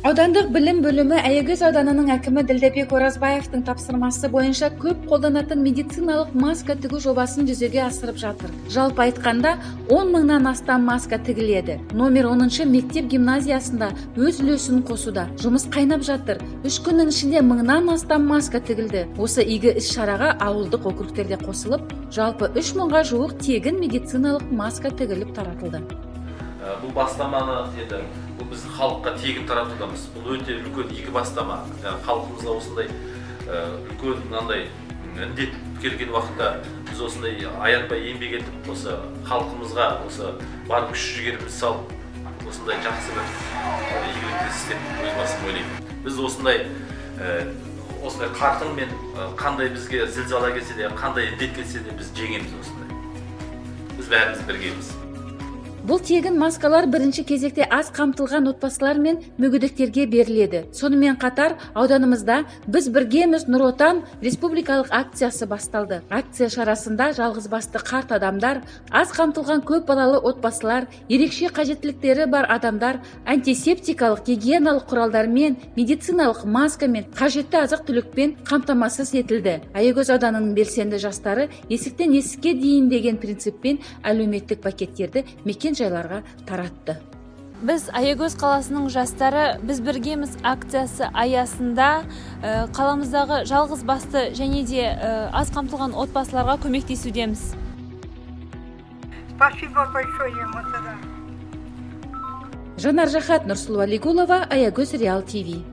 Аудандық білім бөлімі Аягөз ауданының әкімі Ділдәбек Оразбаевтың тапсырмасы бойынша көп қолданатын медициналық маска тігу жобасын жүзеге асырып жатыр. Жалпы айтқанда 10 мыңнан астам маска тігіледі. Номер 10-шы мектеп гимназиясында өз үлесін қосуда. Жұмыс қайнап жатыр. 3 күннің ішінде 1000-нан астам маска тігілді. Осы игі іс-шараға ауылдық округтерде қосылып, жалпы 3 мыңға жуық тегін медициналық маска тігіліп таратылды. Бұл бастаманы бұл біз халыққа тегін таратудамыз. Бұл өте үлкен игі бастама. Халқымызға осындай үлкен мынандай індет келген уақытта біз осындай аянбай еңбек етіп, осы халқымызға осы бар күш-жігерімізді салып, осындай жақсы бір игілікті істеп өз басым ойлаймын. Біз осындай қарқынмен қандай бізге зілзала келсе де, қандай індет келсе де біз жеңеміз осындай. Біз бәріміз біргеміз. Бұл тегін маскалар бірінші кезекте аз қамтылған отбасылар мен мүгедектерге беріледі. Сонымен қатар ауданымызда біз біргеміз Нұр Отан республикалық акциясы басталды. Акция шарасында жалғызбасты қарт адамдар, аз қамтылған көп балалы отбасылар, ерекше қажеттіліктері бар адамдар антисептикалық гигиеналық құралдармен, медициналық маскамен, қажетті азық-түлікпен қамтамасыз етілді. Аягөз ауданының белсенді жастары есіктен есікке дейін деген принциппен әлеуметтік пакеттерді мекен жайларға таратты. Біз Аягөз қаласының жастары біз біргеміз акциясы аясында қаламыздағы жалғыз басты және де аз қамтылған отбасыларға көмектесудеміз. Спасибо большое, Матара. Жанар Жахат, Нұрсұлу Алигулова, Аягөз Реал ТВ.